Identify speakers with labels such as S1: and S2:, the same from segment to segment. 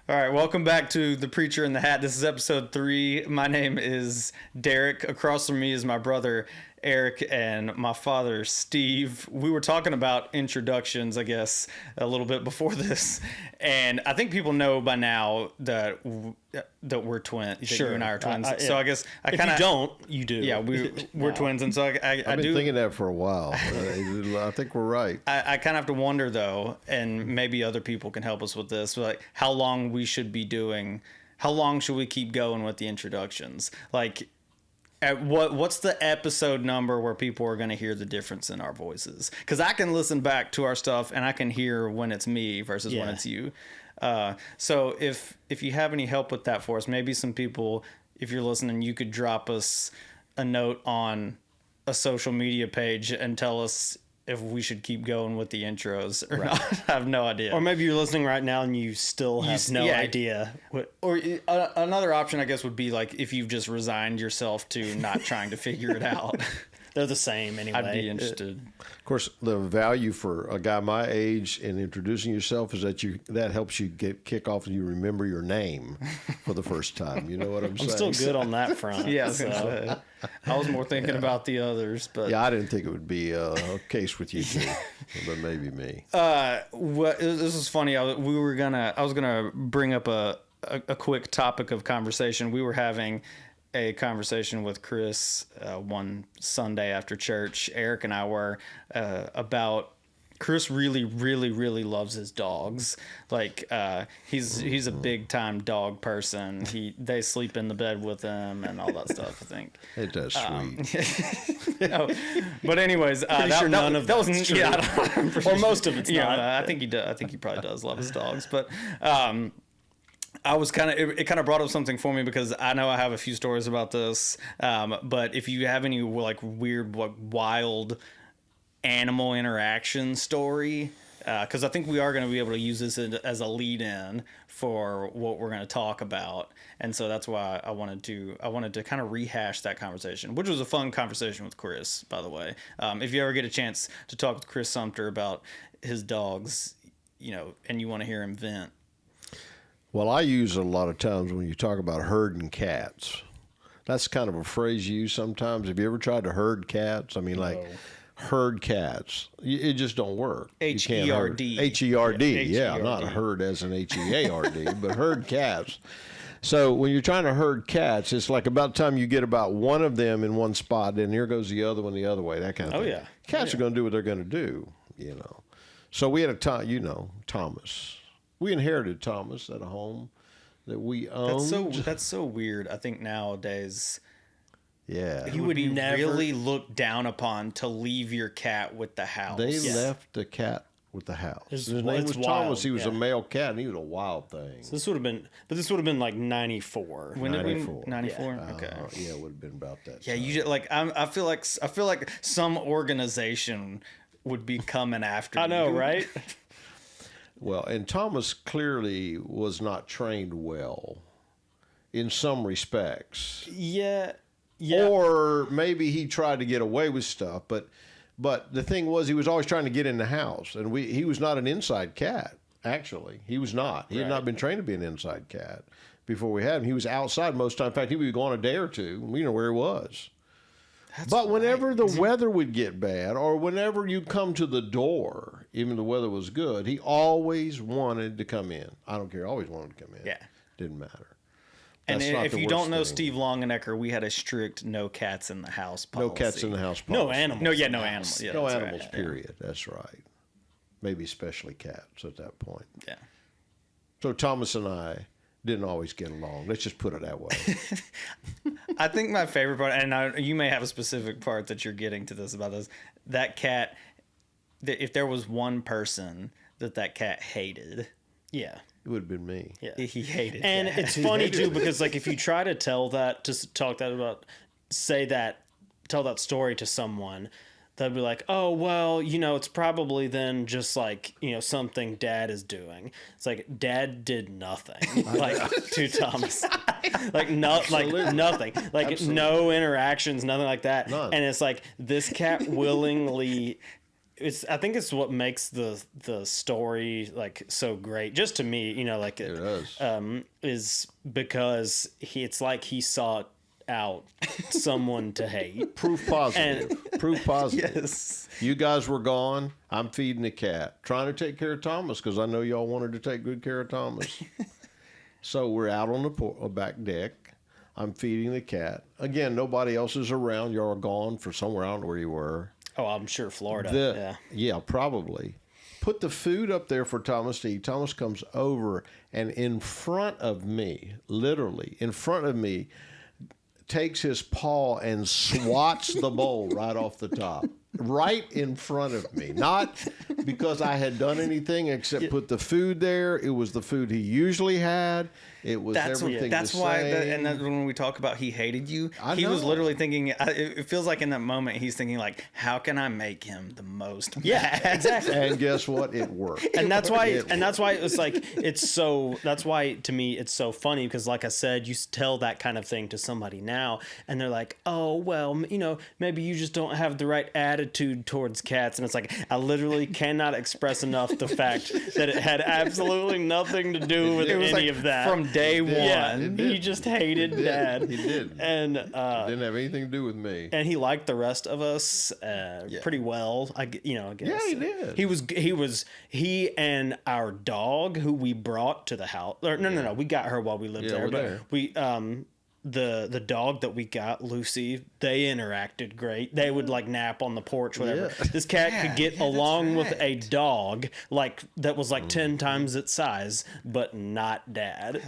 S1: All right, welcome back to The Preacher in the Hat. This is episode 3. My name is Derek. Across from me is my brother Eric and my father Steve. We were talking about introductions, I guess, a little bit before this, and I think people know by now that we're twins.
S2: Sure,
S1: you and I are twins.
S2: Yeah.
S1: So I guess I
S2: if
S1: kind of
S2: you don't, you do.
S1: Yeah, we're twins, and so I
S3: I've been
S1: do
S3: thinking that for a while. I think we're right.
S1: I kind of have to wonder though, and maybe other people can help us with this, like how long we should be doing. How long should we keep going with the introductions? Like, at what's the episode number where people are going to hear the difference in our voices? Because I can listen back to our stuff and I can hear when it's me versus when it's you. So if you have any help with that for us, maybe some people, if you're listening, you could drop us a note on a social media page and tell us if we should keep going with the intros or not. I have no idea.
S2: Or maybe you're listening right now and you still have no idea.
S1: Or another option, I guess, would be like if you've just resigned yourself to not trying to figure it out.
S2: They're the same anyway.
S1: I'd be interested.
S3: Of course, the value for a guy my age in introducing yourself is that helps you kick off and you remember your name for the first time. You know what I'm saying?
S2: I'm still good on that front.
S1: Yeah, I was more thinking about the others, but
S3: yeah, I didn't think it would be a case with you two, but maybe me.
S1: This is funny. I was gonna bring up a quick topic of conversation. We were having a conversation with Chris one Sunday after church. Eric and I were about Chris really loves his dogs. Like he's a big time dog person. They sleep in the bed with him and all that stuff. I think
S3: It does sweet.
S1: no. But anyways,
S2: none of that was true.
S1: Yeah,
S2: or most of it's not.
S1: I think he does. I think he probably does love his dogs, but. I was it kind of brought up something for me because I know I have a few stories about this. But if you have any like weird, like wild animal interaction story, because I think we are going to be able to use this as a lead in for what we're going to talk about. And so that's why I wanted to kind of rehash that conversation, which was a fun conversation with Chris, by the way. If you ever get a chance to talk with Chris Sumpter about his dogs, and you want to hear him vent.
S3: Well, I use it a lot of times when you talk about herding cats. That's kind of a phrase you use sometimes. Have you ever tried to herd cats? I mean, like herd cats. It just don't work.
S1: H-E-R-D.
S3: H-E-R-D, yeah, not herd as in H-E-A-R-D, but herd cats. So when you're trying to herd cats, it's like about the time you get about one of them in one spot, then here goes the other one the other way, that kind of thing.
S2: Yeah.
S3: Cats are going to do what they're going to do, So we had Thomas. We inherited Thomas at a home that we owned.
S1: That's so weird. I think nowadays,
S3: yeah,
S1: you would be really looked down upon to leave your cat with the house.
S3: They left the cat with the house. His name was
S2: wild.
S3: Thomas. He was a male cat, and he was a wild thing.
S2: So this would have been like 94.
S1: When
S3: 94.
S1: 94.
S3: Yeah.
S1: Okay.
S3: Yeah, it would have been about that.
S1: Yeah,
S3: time.
S1: you just, like I feel like some organization would be coming after you.
S2: I know, right?
S3: Well, and Thomas clearly was not trained well in some respects.
S2: Yeah.
S3: Or maybe he tried to get away with stuff, but the thing was he was always trying to get in the house, and he was not an inside cat, actually. He was not. He had not been trained to be an inside cat before we had him. He was outside most of the time. In fact, he would go on a day or two. We know where he was. But whenever the weather would get bad, or whenever you come to the door, even the weather was good, he always wanted to come in. I don't care, always wanted to come in.
S1: Yeah.
S3: Didn't matter.
S1: And
S3: That's not
S1: if
S3: the
S1: you don't
S3: worst
S1: know
S3: thing.
S1: Steve Longenecker, we had a strict no cats in the house policy.
S3: No cats in the house policy.
S2: No animals.
S1: No animals. Yeah,
S3: No
S1: that's
S3: animals,
S1: right.
S3: period. That's right. Maybe especially cats at that point.
S1: Yeah.
S3: So Thomas and I didn't always get along. Let's just put it that way.
S1: I think my favorite part, and you may have a specific part that you're getting to this about this, that cat, if there was one person that cat hated,
S2: Yeah.
S3: It would have been me.
S2: Yeah.
S1: he hated
S2: And
S1: cats.
S2: it's funny too because like if you try to tell that tell that story to someone, they'll be like, "Oh, well, it's probably then just like, something Dad is doing." It's like Dad did nothing like to Thomas. Like nothing. Like
S3: Absolutely.
S2: no interactions, nothing like that.
S3: None.
S2: And it's like this cat willingly I think it's what makes the story like so great. Just to me, you know, like
S3: It does.
S2: is because it's like he sought out someone to hate.
S3: Proof positive. Proof positive.
S1: Yes.
S3: You guys were gone. I'm feeding the cat, trying to take care of Thomas because I know y'all wanted to take good care of Thomas. So we're out on the back deck. I'm feeding the cat. Again, nobody else is around. Y'all are gone for somewhere. I don't know where you were.
S2: Oh, I'm sure Florida.
S3: Yeah, probably. Put the food up there for Thomas to eat. Thomas comes over and in front of me, literally in front of me, takes his paw and swats the bowl right off the top. Right in front of me. Not because I had done anything except put the food there. It was the food he usually had. It was everything
S1: That's
S3: the
S1: why.
S3: same.
S1: And then when we talk about he hated you,
S3: I
S1: he was
S3: know.
S1: literally thinking. It feels like in that moment he's thinking like, how can I make him the most?
S2: Yeah, exactly.
S3: And guess what? It worked.
S2: And that's why
S3: It
S2: it's like it's so. That's why to me it's so funny because, like I said, you tell that kind of thing to somebody now, and they're like, "Oh, well, you know, maybe you just don't have the right attitude towards cats." And it's like I literally cannot express enough the fact that it had absolutely nothing to do with
S1: It was
S2: any
S1: like
S2: of that
S1: from day one.
S2: Yeah,
S3: It did.
S2: he just hated Dad.
S3: He did.
S2: And
S3: Didn't have anything to do with me.
S2: and he liked the rest of us pretty well. I guess.
S3: Yeah, he did.
S2: He and our dog who we brought to the house. Or, no. We got her while we lived there.
S3: we're
S2: But
S3: there.
S2: we the dog that we got, Lucy, they interacted great. They would like nap on the porch, whatever.
S3: Yeah.
S2: This cat could get
S1: yeah, that's
S2: along with a
S1: right.
S2: dog like that was like 10 times its size, but not Dad.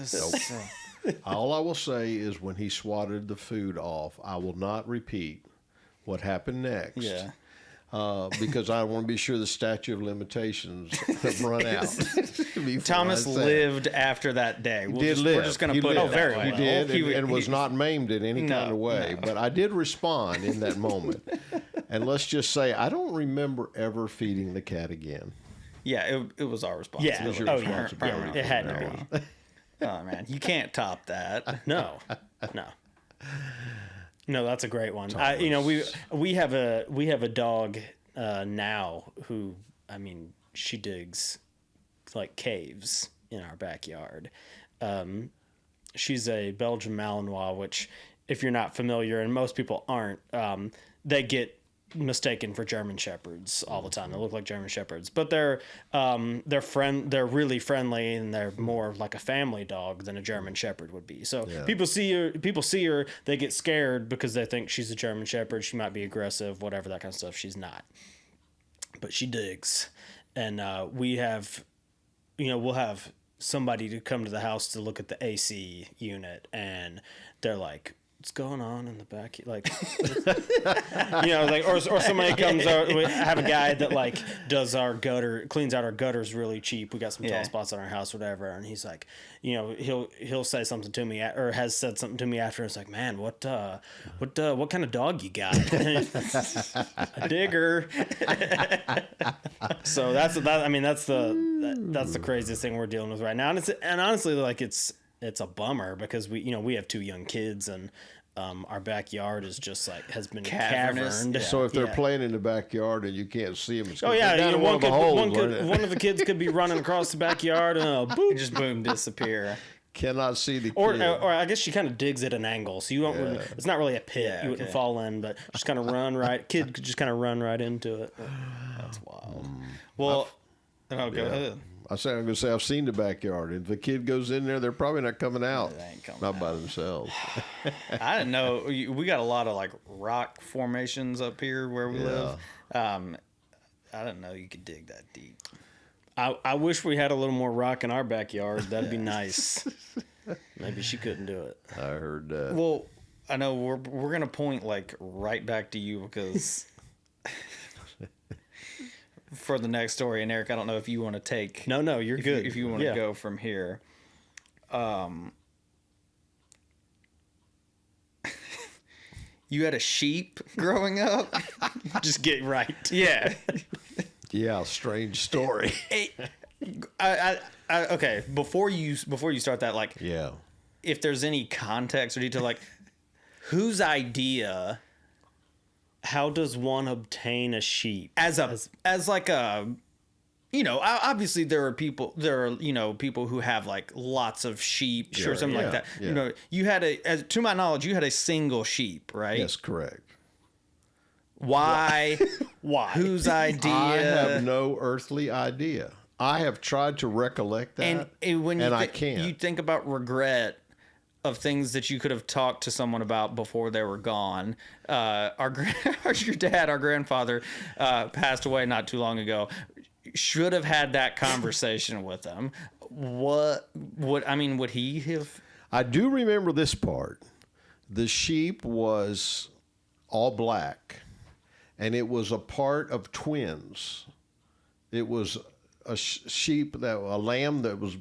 S3: All I will say is when he swatted the food off, I will not repeat what happened next.
S1: Yeah.
S3: Because I want to be sure the statute of limitations have run out. before
S1: Thomas
S3: I say it.
S1: lived after that day. We're just going to
S3: He
S1: put
S3: lived.
S1: it that way.
S3: He did,
S1: He-
S3: and was not maimed in any kind of way.
S1: no.
S3: But I did respond in that moment. And let's just say, I don't remember ever feeding the cat again.
S1: Yeah, it was our responsibility.
S2: Yeah.
S3: was your
S2: Oh,
S3: responsibility
S2: yeah. It had
S3: from
S2: to
S3: now
S2: be.
S1: Oh man, you can't top that.
S2: No. No, that's a great one. We have a dog now who, I mean, she digs like caves in our backyard. She's a Belgian Malinois, which, if you're not familiar, and most people aren't, they get mistaken for German Shepherds all the time. They look like German Shepherds, but they're really friendly, and they're more like a family dog than a German Shepherd would be. So people see her, they get scared because they think she's a German Shepherd. She might be aggressive, whatever, that kind of stuff. She's not, but she digs. And we'll have somebody to come to the house to look at the AC unit, and they're like, what's going on in the back? Like, like, or somebody comes out. We have a guy that like cleans out our gutters really cheap. We got some tall spots on our house, whatever. And he's like, he'll say something to me or has said something to me after. It's like, man, what kind of dog you got? A digger. So that's the craziest thing we're dealing with right now. And honestly, like it's a bummer because we have 2 young kids, and our backyard is just like has been
S1: Cavernous.
S2: caverned.
S1: Yeah.
S3: So if they're playing in the backyard and you can't see them, it's
S2: Oh yeah,
S3: down in
S2: one
S3: of the holes, aren't it?
S2: of the kids could be running across the backyard and boop.
S1: Just boom, disappear.
S3: Cannot see the
S2: Or
S3: kid.
S2: I guess she kind of digs at an angle, so you won't. Really, it's not really a pit.
S1: Yeah,
S2: you wouldn't
S1: okay.
S2: fall in, but just kind of run right. Kid could just kind of run right into it.
S1: That's wild. Well, go ahead.
S3: I'm going to say I've seen the backyard. If the kid goes in there, they're probably not coming out.
S1: They ain't coming
S3: Not by themselves.
S1: I didn't know we got a lot of like rock formations up here where we live. I didn't know you could dig that deep.
S2: I wish we had a little more rock in our backyard. That'd be nice. Maybe she couldn't do it.
S3: I heard that.
S1: Well, I know we're gonna point like right back to you because for the next story, and Eric, I don't know if you want to take.
S2: No, you're good.
S1: If you want to go from here. You had a sheep growing up?
S2: Just get right.
S1: Yeah.
S3: Yeah, strange story.
S1: Okay. Before you start that, like,
S3: Yeah.
S1: if there's any context or detail, like, whose idea
S2: how does one obtain a sheep?
S1: as like a, obviously there are people who have like lots of sheep or something like that.
S3: Yeah.
S1: You had to my knowledge, you had a single sheep, right?
S3: Yes, correct.
S1: Why?
S2: Why?
S1: Whose idea?
S3: I have no earthly idea. I have tried to recollect that,
S1: and when
S3: I can't.
S1: You think about regret of things that you could have talked to someone about before they were gone. Your dad, our grandfather, passed away not too long ago. Should have had that conversation with him. Would he have?
S3: I do remember this part. The sheep was all black, and it was a part of twins. It was a lamb that was.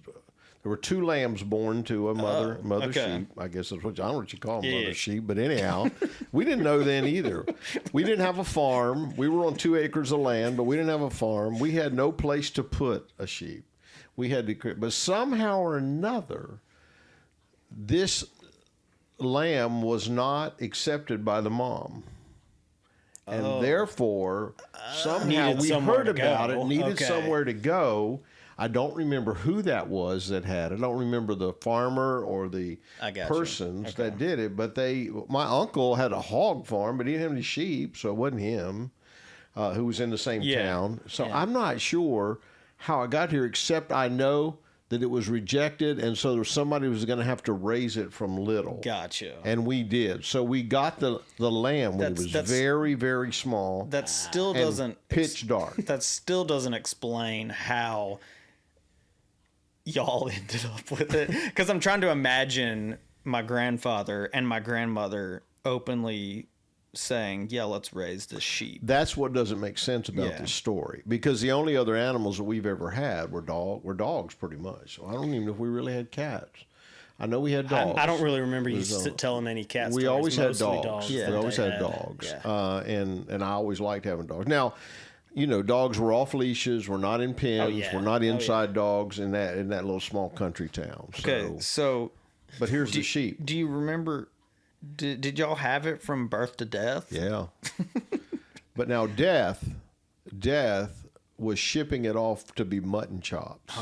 S3: There were two lambs born to a mother
S1: okay.
S3: sheep. I guess that's what I don't know what you call them, mother sheep. But anyhow, we didn't know then either. We didn't have a farm. We were on 2 acres of land, but we didn't have a farm. We had no place to put a sheep. We had to, but somehow or another, this lamb was not accepted by the mom. And therefore, somehow
S2: Needed
S3: we
S2: somewhere
S3: heard
S2: to
S3: about
S2: go.
S3: it, needed
S2: Okay.
S3: somewhere to go. I don't remember who that was that had it. I don't remember the farmer or the
S1: I got you.
S3: persons that did it. But my uncle had a hog farm, but he didn't have any sheep, so it wasn't him who was in the same town. So I'm not sure how I got here, except I know that it was rejected, and so there was somebody who was going to have to raise it from little.
S1: Gotcha.
S3: And we did. So we got the lamb when it was very, very small.
S1: That still
S3: and
S1: doesn't
S3: pitch dark.
S1: That still doesn't explain how y'all ended up with it. Because I'm trying to imagine my grandfather and my grandmother openly saying, "Yeah, let's raise this sheep."
S3: That's what doesn't make sense about this story, because the only other animals that we've ever had were dogs, pretty much. So I don't even know if we really had cats. I know we had dogs.
S2: I don't really remember you telling any cat
S3: We
S2: stories.
S3: always had
S2: Mostly
S3: dogs.
S2: that
S3: We always
S2: they
S3: had dogs, and I always liked having dogs. Now, dogs were off leashes. We're not in pens. We're not inside dogs in that little small country town. So,
S1: Okay, so
S3: but here's the sheep.
S1: do you remember? Did y'all have it from birth to death?
S3: Yeah. But now death was shipping it off to be mutton chops.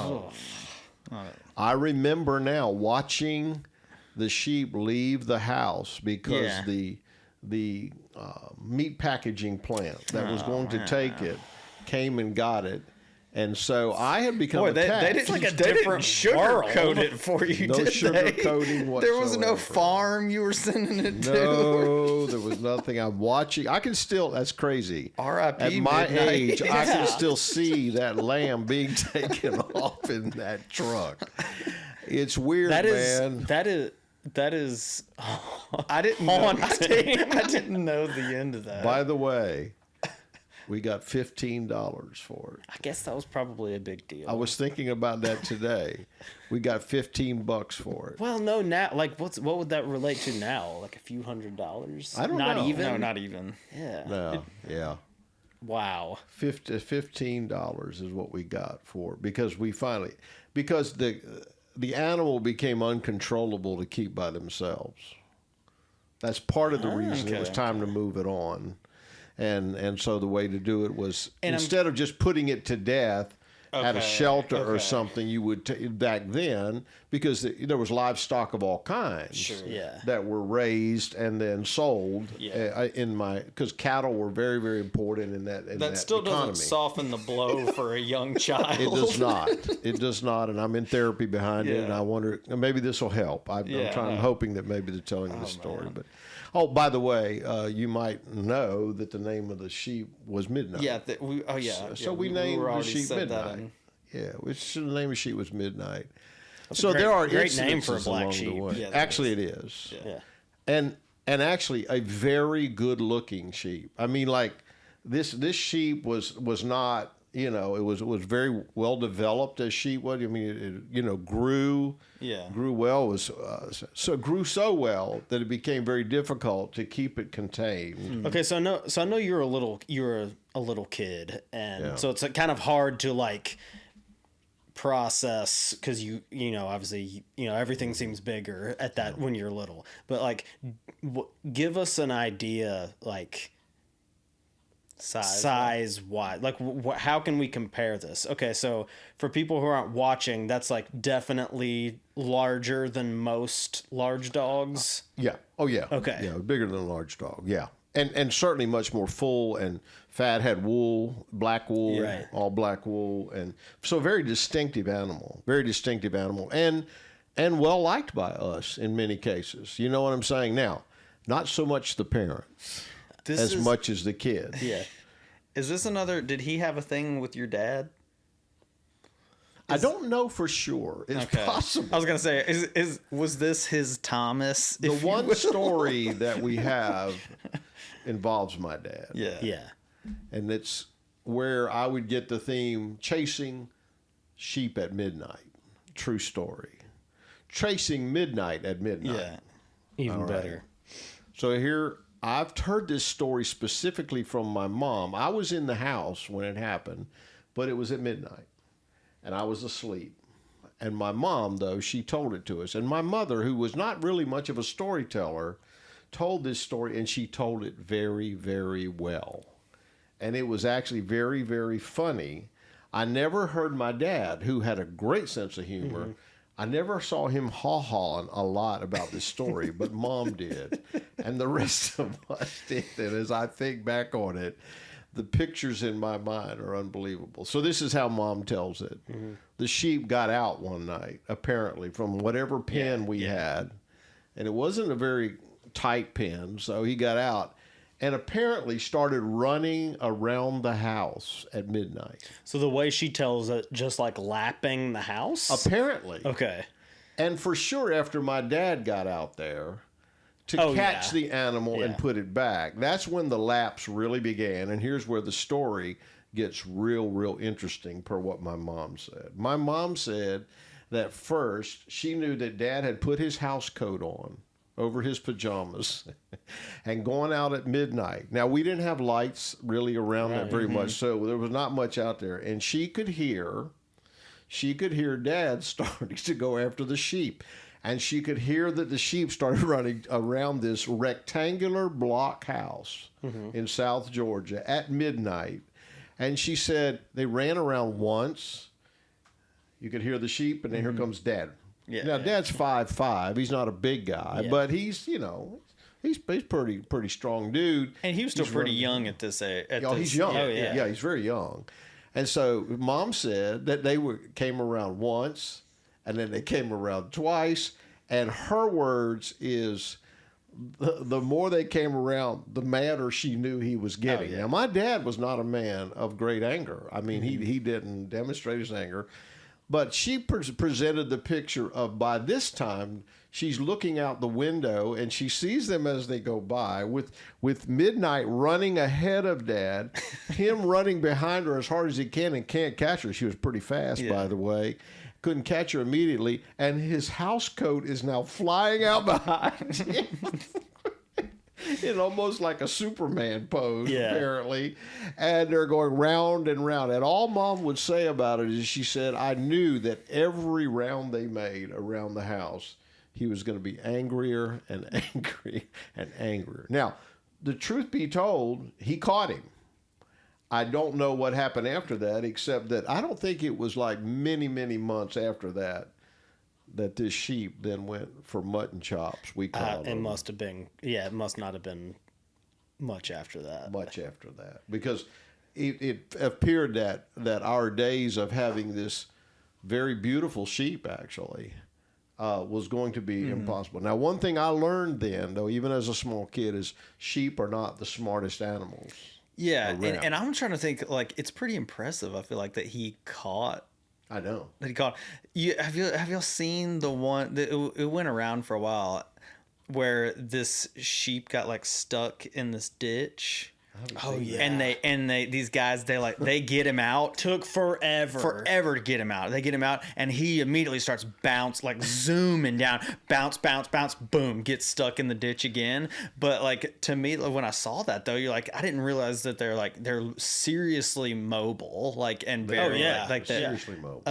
S3: I remember now watching the sheep leave the house because the meat packaging plant that was going to take it came and got it. And so I had become attached.
S1: They didn't sugarcoat it for you,
S3: No
S1: did
S3: sugarcoating whatsoever.
S1: There was no farm you were sending it to?
S3: No, there was nothing. I'm watching. I can still, that's crazy.
S1: R.I.P.
S3: At my
S1: midnight.
S3: age, I can still see that lamb being taken off in that truck. It's weird, man.
S2: That is
S1: I didn't know. I didn't know the end of that.
S3: By the way, we got $15 for it.
S2: I guess that was probably a big deal.
S3: I was thinking about that today. We got $15 for it.
S2: Well, no, now, like, what would that relate to now? Like a few $100s?
S3: I don't
S2: not
S3: know.
S2: even?
S1: No, not even.
S2: Yeah.
S3: No, yeah.
S2: Wow.
S3: $15 is what we got for it, because the animal became uncontrollable to keep by themselves. That's part of the reason it was time to move it on. And so the way to do it was, instead of just putting it to death at a shelter or something, you would back then, because there was livestock of all kinds that were raised and then sold because cattle were very, very important in that
S1: still
S3: economy.
S1: doesn't soften the blow for a young child.
S3: It does not. It does not. And I'm in therapy behind it, and I wonder, maybe this will help. I'm hoping that maybe the telling of the story.
S1: Man.
S3: But by the way, you might know that the name of the sheep was Midnight.
S1: Yeah.
S3: So we named the sheep Midnight. Yeah, the name of the sheep was Midnight. So there are
S2: great name for a
S3: incidences
S2: black
S3: along
S2: sheep.
S3: the way.
S1: Yeah,
S3: Actually, it is.
S2: Yeah.
S3: And actually a very good looking sheep. I mean, like this sheep was not, it was very well developed as sheep was. I mean, it grew well. Grew so well that it became very difficult to keep it contained.
S2: Okay, so I know you're a little kid, and so it's kind of hard to like process, because obviously everything seems bigger at that when you're little, but like give us an idea, like size wise? Like, how can we compare this? Okay, so for people who aren't watching, that's like definitely larger than most large dogs.
S3: Yeah. Oh, yeah.
S2: Okay.
S3: Yeah, bigger than a large dog. Yeah. And certainly much more full and fat, had wool, black wool,
S2: Right.
S3: all black wool. And so very distinctive animal, and well liked by us in many cases. You know what I'm saying? Now, not so much the parents much as the kids.
S2: Yeah.
S1: Is this another? Did he have a thing with your dad?
S3: I don't know for sure. It's possible.
S1: I was gonna say, was this his Thomas?
S3: The one story that we have involves my dad.
S1: Yeah.
S2: Yeah.
S3: And it's where I would get the theme chasing sheep at midnight. True story. Chasing midnight at midnight.
S1: Yeah.
S2: Even
S3: All right.
S2: better.
S3: So here, I've heard this story specifically from my mom. I was in the house when it happened, but it was at midnight, and I was asleep. And my mom, though, she told it to us. And my mother, who was not really much of a storyteller, told this story, and she told it very, very well. And it was actually very, very funny. I never heard my dad, who had a great sense of humor, I never saw him haw-hawing a lot about this story, but Mom did. And the rest of us did. And as I think back on it, the pictures in my mind are unbelievable. So this is how Mom tells it. The sheep got out one night, apparently, from whatever pen we had. And it wasn't a very tight pen, so he got out and apparently started running around the house at midnight.
S2: So the way she tells it, just like lapping the house?
S3: Apparently.
S2: Okay.
S3: And for sure, after my dad got out there to catch the animal and put it back, that's when the laps really began. And here's where the story gets real, real interesting per what my mom said. My mom said that first she knew that Dad had put his house coat on over his pajamas and going out at midnight. Now, we didn't have lights really around that very much, so there was not much out there. And she could hear Dad starting to go after the sheep. And she could hear that the sheep started running around this rectangular block house in South Georgia at midnight. And she said they ran around once. You could hear the sheep, and then here comes Dad.
S1: Yeah.
S3: Now, Dad's 5'5". He's not a big guy, but he's pretty strong dude.
S1: And he was still pretty young at this age.
S3: He's young.
S1: Oh, yeah.
S3: Yeah, he's very young. And so Mom said that they came around once, and then they came around twice. And her words is, the more they came around, the madder she knew he was getting. Now, my dad was not a man of great anger. I mean, he didn't demonstrate his anger. But she presented the picture of, by this time, she's looking out the window and she sees them as they go by with midnight running ahead of Dad, him running behind her as hard as he can and can't catch her. She was pretty fast, by the way. Couldn't catch her immediately. And his house coat is now flying out behind him. In almost like a Superman pose, apparently. And they're going round and round. And all Mom would say about it is she said, I knew that every round they made around the house, he was going to be angrier and angry and angrier. Now, the truth be told, he caught him. I don't know what happened after that, except that I don't think it was like many, many months after that this sheep then went for mutton chops. We called
S2: It
S3: them.
S2: must have been, it must not have been much after that.
S3: Much after that. Because it appeared that our days of having this very beautiful sheep, actually, was going to be impossible. Now, one thing I learned then, though, even as a small kid, is sheep are not the smartest animals.
S1: Yeah, and I'm trying to think, like, it's pretty impressive, I feel like, that he caught.
S3: I know.
S1: That he caught. Have y'all seen the one that it went around for a while where this sheep got like stuck in this ditch?
S2: Oh yeah.
S1: And these guys they get him out.
S2: Took forever
S1: To get him out. They get him out, and he immediately starts zooming down, bounce, boom, gets stuck in the ditch again. But like, to me, when I saw that though, you're like, I didn't realize that they're seriously mobile, and very
S3: seriously mobile.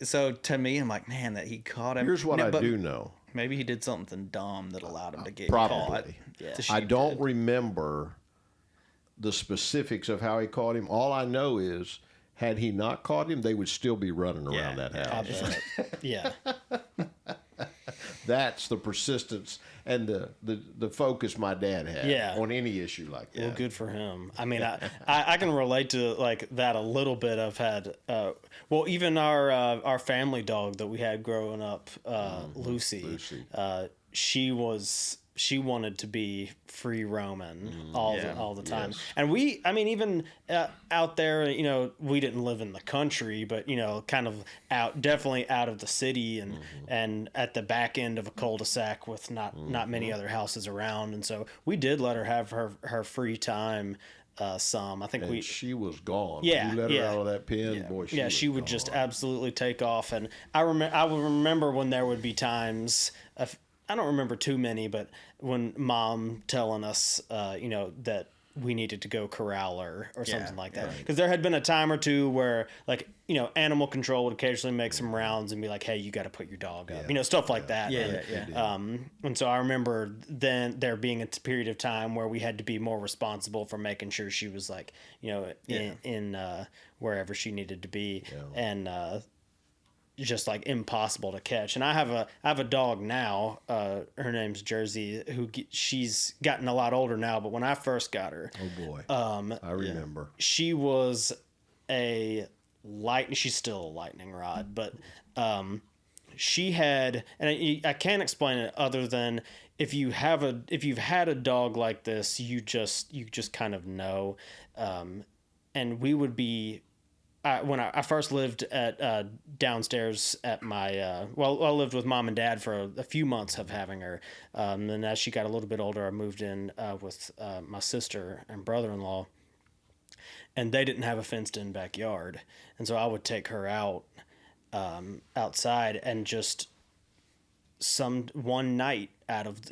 S1: So to me, I'm like, man, that he caught him.
S3: Here's what I do know.
S1: Maybe he did something dumb that allowed him to get
S3: Probably.
S1: caught.
S2: Yeah.
S3: I don't remember the specifics of how he caught him. All I know is, had he not caught him, they would still be running around that house.
S2: Yeah.
S3: That's the persistence and the focus my dad had on any issue like that.
S2: Well, good for him. I mean, I can relate to like that a little bit. I've had, well, even our family dog that we had growing up, Lucy. She wanted to be free roaming all the time. Yes. And even out there, we didn't live in the country, but, kind of definitely out of the city and at the back end of a cul-de-sac with not many other houses around. And so we did let her have her free time. I think
S3: she was gone.
S2: Yeah,
S3: you let her out of that pen, boy.
S2: She would just absolutely take off. And I would remember when there would be times I don't remember too many, but when Mom telling us, that we needed to go corral her or something like that. Because there had been a time or two where, like, animal control would occasionally make some rounds and be like, hey, you got to put your dog up. Stuff like that. And so I remember then there being a period of time where we had to be more responsible for making sure she was, like, in wherever she needed to be. Yeah. And just like impossible to catch. And I have a dog now. Her name's Jersey. She's gotten a lot older now, but when I first got her,
S3: oh boy, I remember
S2: she was she's still a lightning rod, but she had, and I can't explain it other than if you've had a dog like this, you just kind of know. And we would be. When I first lived at downstairs at my I lived with Mom and Dad for a few months of having her. And as she got a little bit older, I moved in with my sister and brother-in-law, and they didn't have a fenced-in backyard, and so I would take her out outside, and just one night out of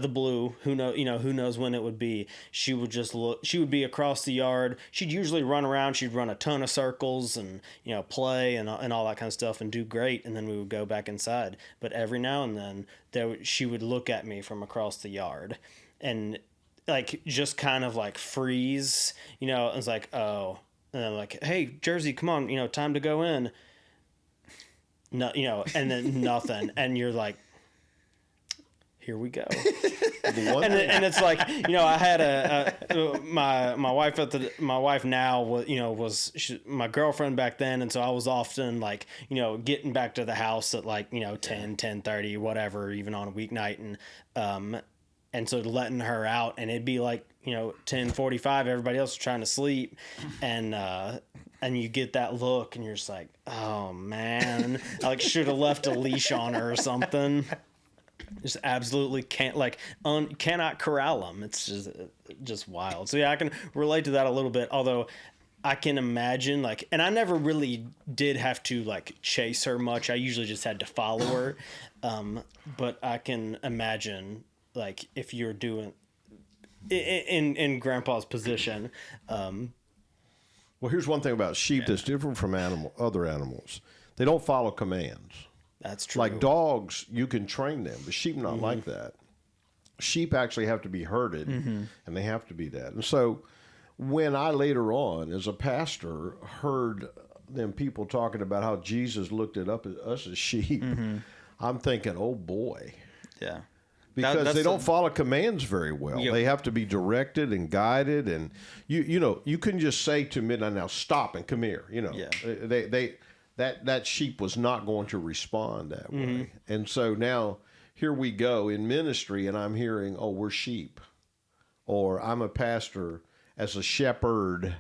S2: the blue, who knows when it would be, she would be across the yard. She'd usually run around. She'd run a ton of circles and, play and all that kind of stuff and do great. And then we would go back inside. But every now and then she would look at me from across the yard and like, just kind of like freeze, and it's like, oh, and I'm like, hey, Jersey, come on, time to go in. No, and then nothing. And you're like, here we go. And it's like, I had my wife now was my girlfriend back then. And so I was often like, getting back to the house at like, 10:30, whatever, even on a weeknight. And so letting her out, and it'd be like, 10:45, everybody else is trying to sleep. And you get that look and you're just like, oh man, I like should have left a leash on her or something. Just absolutely cannot corral them. It's just wild. So yeah, I can relate to that a little bit. Although I can imagine and I never really did have to like chase her much. I usually just had to follow her. But I can imagine like if you're doing in Grandpa's position.
S3: Well, here's one thing about sheep that's different from other animals. They don't follow commands.
S2: That's true.
S3: Like dogs, you can train them, but sheep not like that. Sheep actually have to be herded, and they have to be that. And so when I later on, as a pastor, heard them people talking about how Jesus looked at us as sheep, I'm thinking, oh boy.
S1: Yeah.
S3: Because they don't follow commands very well. Yep. They have to be directed and guided, and you couldn't just say to midnight, now stop and come here. That sheep was not going to respond that way. And so now here we go in ministry, and I'm hearing, oh, we're sheep, or I'm a pastor as a shepherd.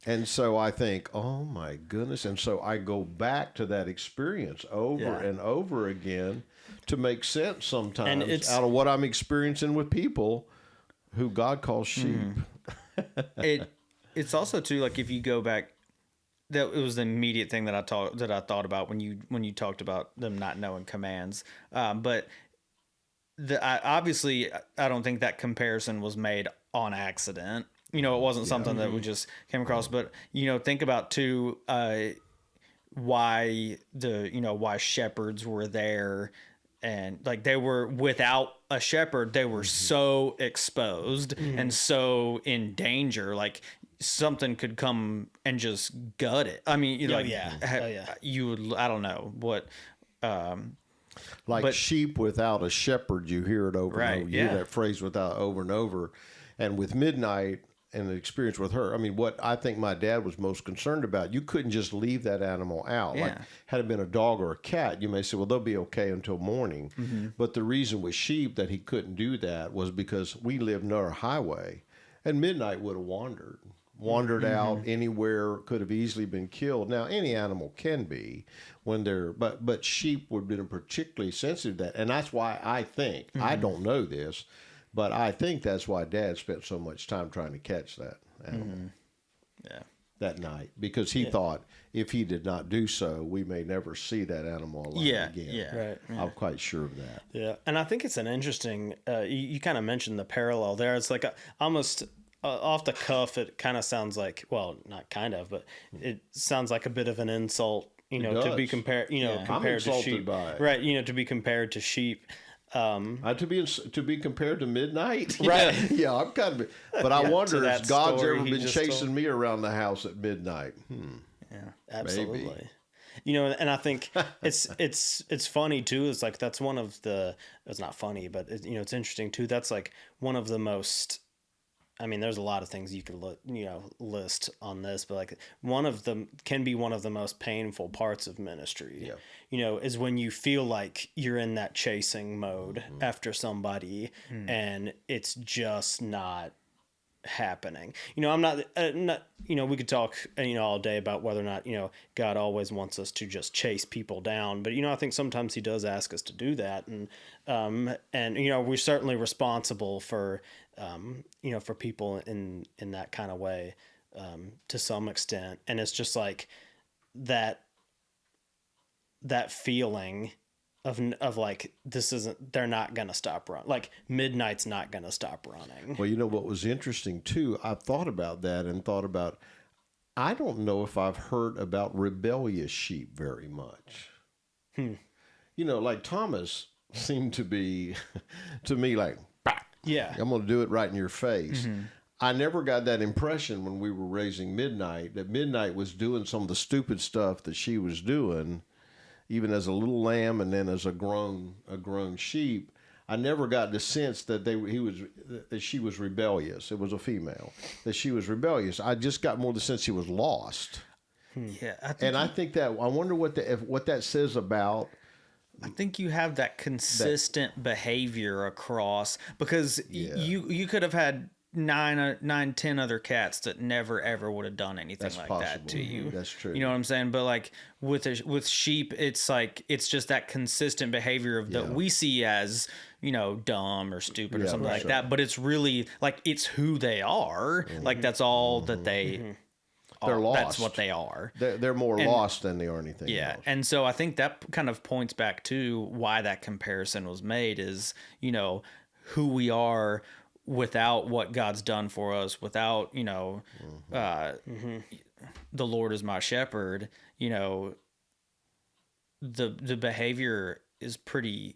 S3: And so I think, oh my goodness. And so I go back to that experience over and over again to make sense sometimes out of what I'm experiencing with people who God calls sheep.
S1: It's also too, like, if you go back, that it was the immediate thing that I thought about when you talked about them not knowing commands. But obviously I don't think that comparison was made on accident. It wasn't something that we just came across. But think about too why why shepherds were there and like they were without a shepherd, they were so exposed and so in danger. Like something could come and just gut it. I mean, you would, I don't know what,
S3: like sheep without a shepherd. You hear it over and over. You hear that phrase without over and over. And with Midnight and the experience with her, I mean, what I think my dad was most concerned about, you couldn't just leave that animal out. Like, had it been a dog or a cat, you may say, well, they'll be okay until morning. But the reason with sheep that he couldn't do that was because we lived near a highway, and Midnight would have wandered out anywhere, could have easily been killed. Now, any animal can be when they're, but sheep would have been particularly sensitive to that. And that's why I think, I don't know this, but I think that's why Dad spent so much time trying to catch that animal that night, because he thought if he did not do so, we may never see that animal alive again. I'm quite sure of that.
S2: Yeah, and I think it's an interesting, you kind of mentioned the parallel there. It's like almost off the cuff, it kind of sounds like, well, not kind of, but it sounds like a bit of an insult, to be compared, compared to sheep.
S3: By it.
S2: Right, to be compared to sheep.
S3: To be compared to Midnight,
S2: right?
S3: Yeah, I'm kind of. But I wonder if God's ever been chasing me around the house at midnight.
S2: Yeah, absolutely.
S3: Maybe.
S2: And I think it's funny too. It's like that's one of the. It's not funny, but it's interesting too. That's like one of the most. I mean, there's a lot of things you could list on this, but like one of them can be one of the most painful parts of ministry. Is when you feel like you're in that chasing mode after somebody, and it's just not happening. I'm not. We could talk all day about whether or not God always wants us to just chase people down, but I think sometimes He does ask us to do that, and we're certainly responsible for. For people in that kind of way, to some extent. And it's just like that feeling of like, they're not going to stop running. Like Midnight's not going to stop running.
S3: Well, what was interesting too, I've thought about that and thought about, I don't know if I've heard about rebellious sheep very much. Like Thomas seemed to be, to me, like,
S2: yeah,
S3: I'm going to do it right in your face. I never got that impression when we were raising Midnight, that Midnight was doing some of the stupid stuff that she was doing, even as a little lamb and then as a grown sheep. I never got the sense that that she was rebellious. It was a female, that she was rebellious. I just got more the sense she was lost.
S1: Yeah,
S3: I think that, I wonder what that says about.
S1: I think you have that consistent behavior across, because you could have had 10 other cats that never ever would have done anything that to you.
S3: That's true.
S1: You know what I'm saying? But like with sheep, it's like it's just that consistent behavior of that we see as dumb or stupid or something like that. But it's really like it's who they are. Like that's all that they.
S3: They're lost.
S1: That's what they are.
S3: They're more lost than they are anything else.
S1: And so I think that kind of points back to why that comparison was made is, who we are without what God's done for us, without, the Lord is my shepherd, the behavior is pretty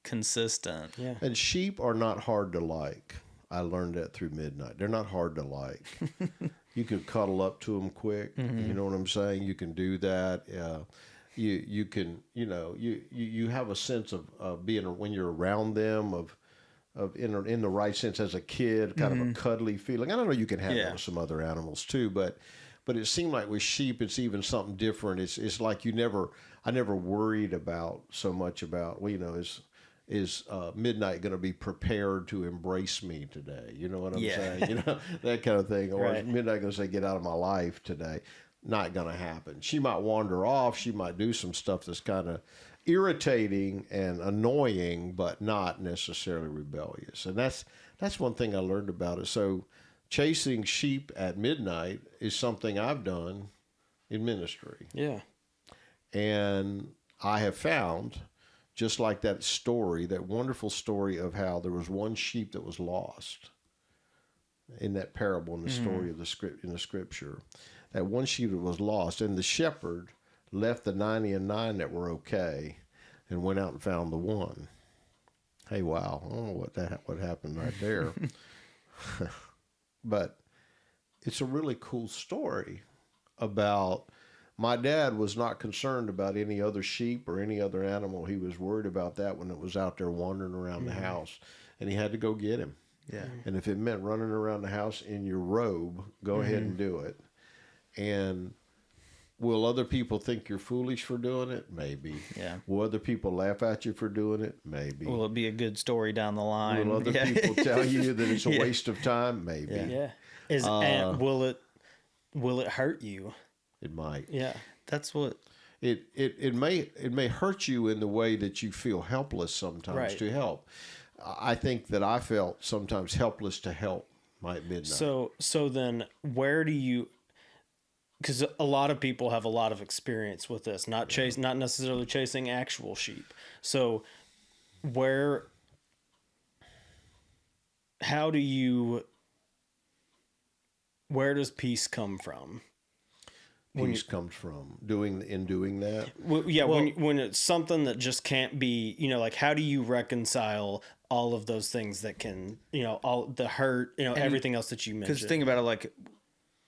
S1: consistent.
S2: Yeah.
S3: And sheep are not hard to like. I learned that through Midnight. They're not hard to like. You can cuddle up to them quick. You know what I'm saying? You can do that. You can, you have a sense of being, when you're around them, of in the right sense as a kid, kind of a cuddly feeling. I don't know, you can have that with some other animals too, but it seemed like with sheep, it's even something different. It's like I never worried about so much about, is Midnight going to be prepared to embrace me today? You know what I'm saying? That kind of thing. Or is Midnight going to say, get out of my life today? Not going to happen. She might wander off. She might do some stuff that's kind of irritating and annoying, but not necessarily rebellious. And that's one thing I learned about it. So chasing sheep at midnight is something I've done in ministry.
S2: Yeah.
S3: And I have found, just like that story, that wonderful story of how there was one sheep that was lost in that parable, in the story of the scripture, that one sheep that was lost, and the shepherd left the 99 that were okay, and went out and found the one. Hey, wow. I don't know what happened right there. But it's a really cool story about my dad was not concerned about any other sheep or any other animal. He was worried about that when it was out there wandering around the house, and he had to go get him.
S1: Yeah.
S3: And if it meant running around the house in your robe, go ahead and do it. And will other people think you're foolish for doing it? Maybe.
S1: Yeah.
S3: Will other people laugh at you for doing it? Maybe.
S1: Will it be a good story down the line?
S3: Will other people tell you that it's a waste of time? Maybe.
S2: Yeah. And will it hurt you?
S3: It might.
S2: Yeah.
S1: That's what
S3: It may hurt you in the way that you feel helpless sometimes to help. I think that I felt sometimes helpless to help at midnight.
S2: So then where do you, because a lot of people have a lot of experience with this, not necessarily chasing actual sheep. So where does peace come from?
S3: Peace comes from doing that.
S2: When it's something that just can't be, like how do you reconcile all of those things that can, all the hurt, everything else that you mentioned?
S1: Because think about it, like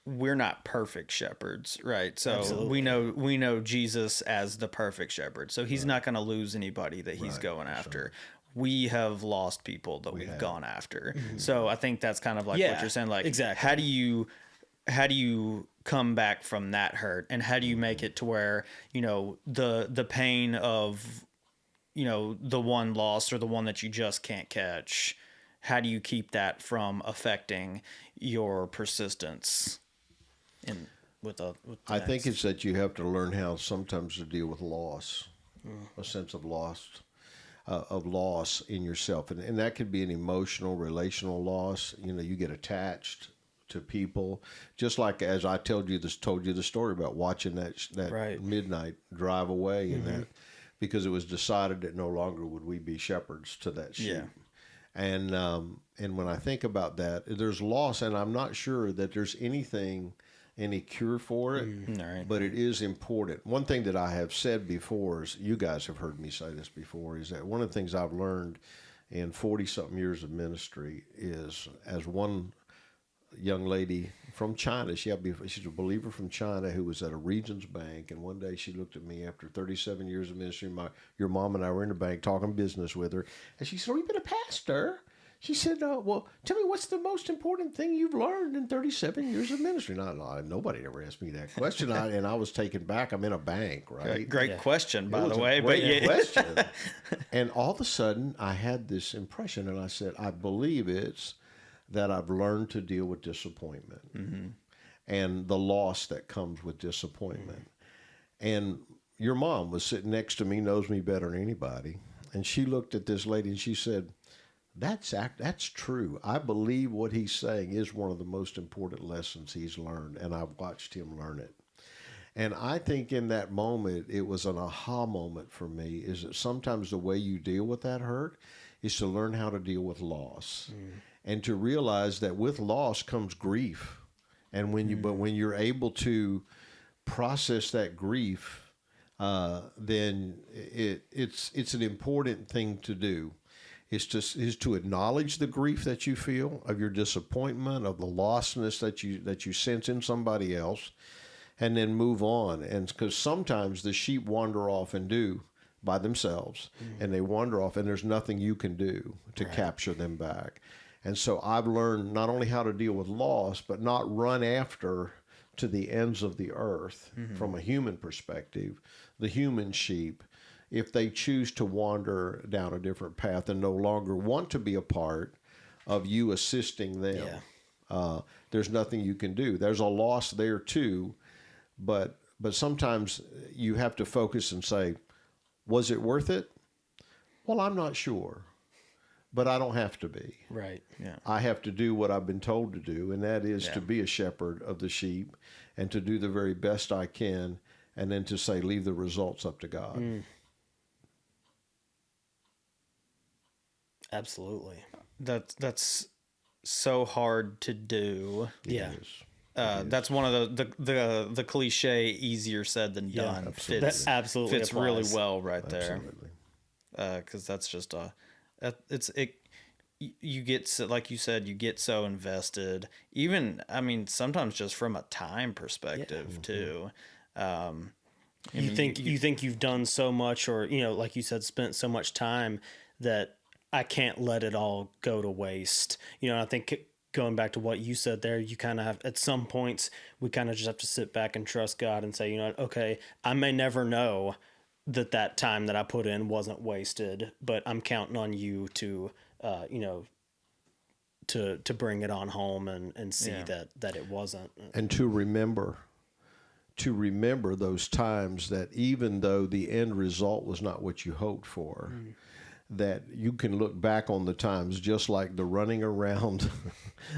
S1: we're not perfect shepherds, right? So
S2: Absolutely.
S1: we know Jesus as the perfect shepherd. So he's not going to lose anybody that he's going after. We have lost people that we've gone after. Mm-hmm. So I think that's kind of like what you're saying. Like,
S2: exactly.
S1: How do you come back from that hurt, and how do you make it to where the pain of the one lost or the one that you just can't catch? How do you keep that from affecting your persistence?
S3: I think it's that you have to learn how sometimes to deal with loss, a sense of loss in yourself, and that could be an emotional, relational loss. You get attached to people, just like as I told you the story about watching that midnight drive away, and that because it was decided that no longer would we be shepherds to that sheep.
S1: Yeah.
S3: And when I think about that, there's loss, and I'm not sure that there's any cure for it,
S1: Right.
S3: but it is important. One thing that I have said before, is you guys have heard me say this before, is that one of the things I've learned in 40-something years of ministry is, as one young lady from China, she's a believer from China who was at a Regions Bank, and one day she looked at me after 37 years of ministry. Your mom and I were in the bank talking business with her, and she said, "Oh, you've been a pastor?" She said, well, tell me, what's the most important thing you've learned in 37 years of ministry? Nobody ever asked me that question, and I was taken back. I'm in a bank, right?
S1: Great question, by the way.
S3: Great question. And all of a sudden, I had this impression, and I said, I believe it's that I've learned to deal with disappointment and the loss that comes with disappointment. And your mom was sitting next to me, knows me better than anybody, and she looked at this lady and she said, That's true. I believe what he's saying is one of the most important lessons he's learned, and I've watched him learn it. And I think in that moment, it was an aha moment for me, is that sometimes the way you deal with that hurt is to learn how to deal with loss, and to realize that with loss comes grief. And when you're able to process that grief, then it's an important thing to do. Is to acknowledge the grief that you feel, of your disappointment, of the lostness that you sense in somebody else, and then move on. And because sometimes the sheep wander off and do by themselves, and they wander off, and there's nothing you can do to capture them back. And so I've learned not only how to deal with loss, but not run after to the ends of the earth from a human perspective, the human sheep. If they choose to wander down a different path and no longer want to be a part of you assisting them, there's nothing you can do. There's a loss there too, but sometimes you have to focus and say, was it worth it? Well, I'm not sure, but I don't have to be.
S2: Right.
S1: Yeah.
S3: I have to do what I've been told to do, and that is to be a shepherd of the sheep and to do the very best I can, and then to say, leave the results up to God.
S2: Absolutely.
S1: That's so hard to do.
S2: Yeah.
S1: That's one of the cliche, easier said than done.
S2: That absolutely
S1: fits
S2: applies.
S1: really well right there.
S3: Absolutely.
S1: because that's just you get so, like you said, you get so invested. Even I mean, sometimes just from a time perspective too.
S2: You think you've done so much, or like you said, spent so much time that I can't let it all go to waste. I think going back to what you said there, you kind of have, at some points, we kind of just have to sit back and trust God and say, okay, I may never know that time that I put in wasn't wasted, but I'm counting on you to, to bring it on home and see that it wasn't.
S3: And to remember those times that even though the end result was not what you hoped for, that you can look back on the times just like the running around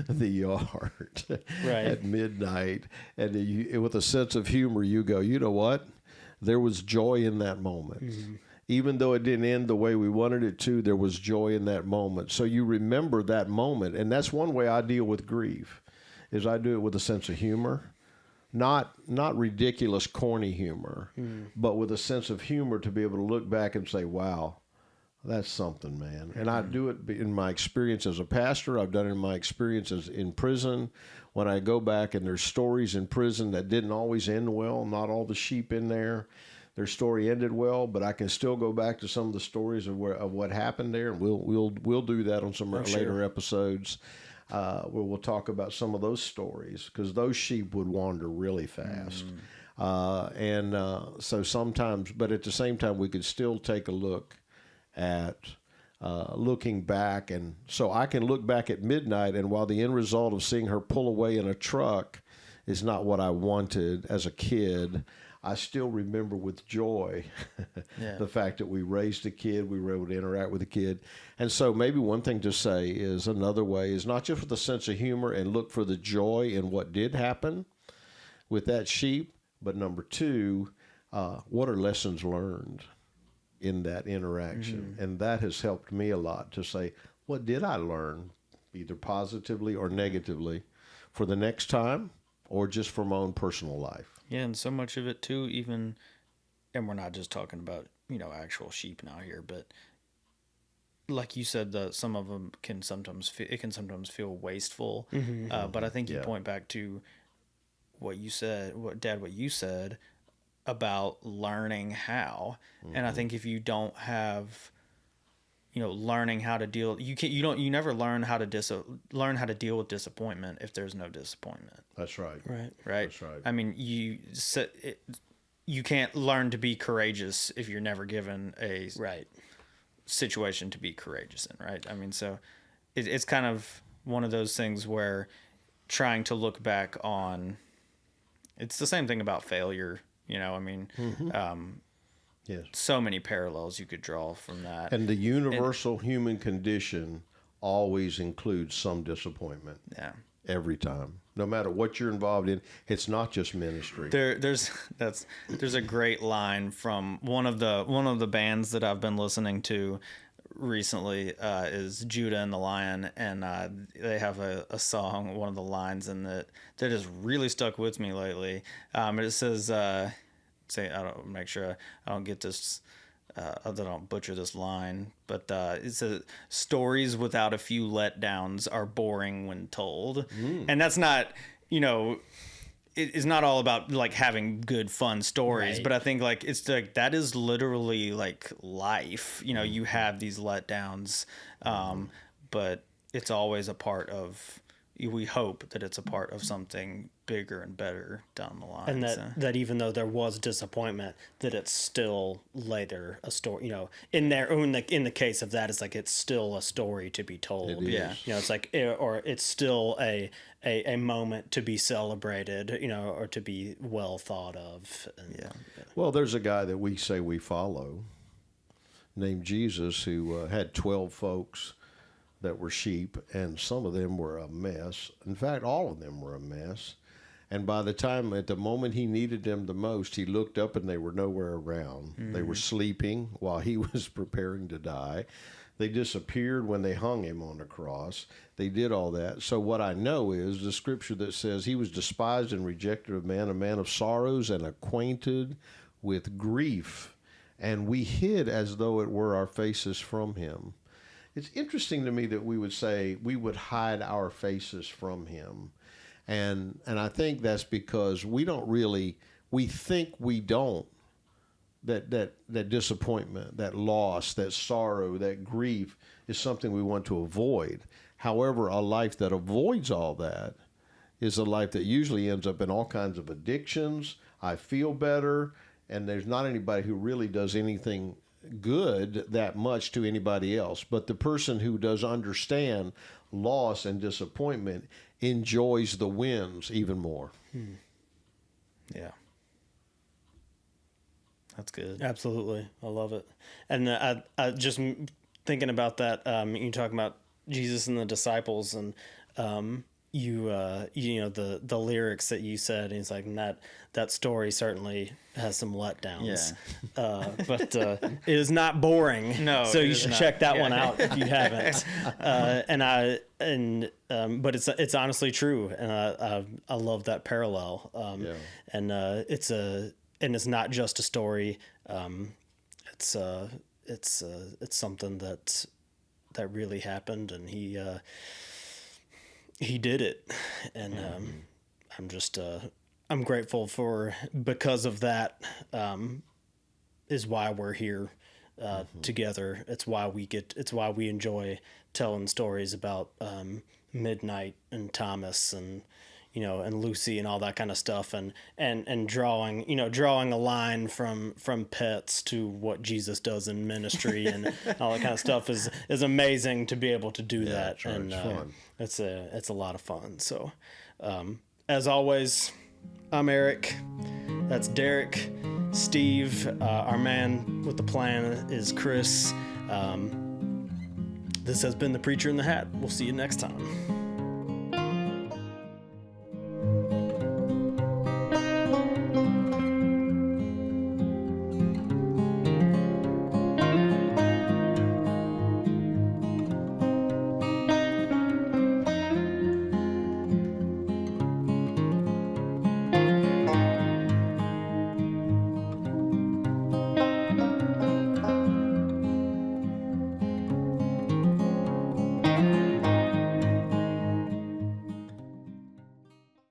S3: the yard at midnight, and with a sense of humor, you go, you know what? There was joy in that moment. Even though it didn't end the way we wanted it to, there was joy in that moment. So you remember that moment, and that's one way I deal with grief, is I do it with a sense of humor. Not ridiculous, corny humor, but with a sense of humor to be able to look back and say, wow, that's something, man. And I do it in my experience as a pastor. I've done it in my experiences in prison. When I go back and there's stories in prison that didn't always end well, not all the sheep in there, their story ended well, but I can still go back to some of the stories of what happened there. And we'll do that on some later episodes. Where we'll talk about some of those stories, because those sheep would wander really fast. So sometimes, but at the same time, we could still take a look at looking back. And so I can look back at midnight, and while the end result of seeing her pull away in a truck is not what I wanted as a kid, I still remember with joy the fact that we raised a kid, we were able to interact with a kid. And so maybe one thing to say is, another way is not just with a sense of humor and look for the joy in what did happen with that sheep, but number two, what are lessons learned in that interaction? And that has helped me a lot to say, what did I learn, either positively or negatively, for the next time or just for my own personal life?
S1: Yeah, and so much of it too, even, and we're not just talking about, actual sheep now here, but like you said, some of them can sometimes feel wasteful. But I think you point back to what you said, what you said about learning how. And I think if you don't have, learning how to deal, you never learn how to deal with disappointment if there's no disappointment.
S3: That's right.
S1: Right.
S3: That's right.
S1: I mean, you can't learn to be courageous if you're never given a situation to be courageous in, right? I mean, so it's kind of one of those things where trying to look back on, it's the same thing about failure, I mean,
S3: yes.
S1: So many parallels you could draw from that.
S3: And the universal human condition always includes some disappointment.
S1: Yeah.
S3: Every time. No matter what you're involved in, it's not just ministry.
S1: There's a great line from one of the bands that I've been listening to recently is Judah and the Lion, and they have a song, one of the lines in that has really stuck with me lately. It says, make sure I don't get this, that I don't butcher this line, but it says, stories without a few letdowns are boring when told. And that's not, it's not all about like having good fun stories, but I think like it's like that is literally like life. You have these letdowns, but it's always a part of. We hope that it's a part of something bigger and better down the line,
S2: and that even though there was disappointment, that it's still later a story. In the case of that, it's like it's still a story to be told. It's like, or it's still a moment to be celebrated. Or to be well thought of.
S3: Well, there's a guy that we say we follow, named Jesus, who had 12 folks that were sheep, and some of them were a mess. In fact, all of them were a mess. And by the time, at the moment he needed them the most, he looked up and they were nowhere around. They were sleeping while he was preparing to die. They disappeared when they hung him on the cross. They did all that. So what I know is the scripture that says he was despised and rejected of man, a man of sorrows and acquainted with grief. and we hid as though it were our faces from him. It's interesting to me that we would say we would hide our faces from him. And I think that's because we think we don't. That disappointment, that loss, that sorrow, that grief is something we want to avoid. However, a life that avoids all that is a life that usually ends up in all kinds of addictions. I feel better, and there's not anybody who really does anything good that much to anybody else. But the person who does understand loss and disappointment enjoys the wins even more.
S1: Yeah. That's good.
S2: Absolutely. I love it. And I just thinking about that, you talking about Jesus and the disciples, and you know, the lyrics that you said, and it's like, and that story certainly has some letdowns.
S1: Yeah.
S2: But it is not boring.
S1: No,
S2: so
S1: it
S2: you
S1: is
S2: should
S1: not.
S2: check that
S1: Yeah.
S2: one out if you haven't. But it's honestly true, and I love that parallel. And it's not just a story. It's something that really happened, and he did it, and I'm grateful because of that. Is why we're here together. It's why we enjoy telling stories about Midnight and Thomas and and Lucy and all that kind of stuff, and drawing a line from pets to what Jesus does in ministry and all that kind of stuff is amazing to be able to do that.
S3: Sure,
S2: and
S3: it's fun.
S2: It's a lot of fun. So as always, I'm Eric. That's Derek. Steve, our man with the plan, is Chris. This has been The Preacher in the Hat. We'll see you next time.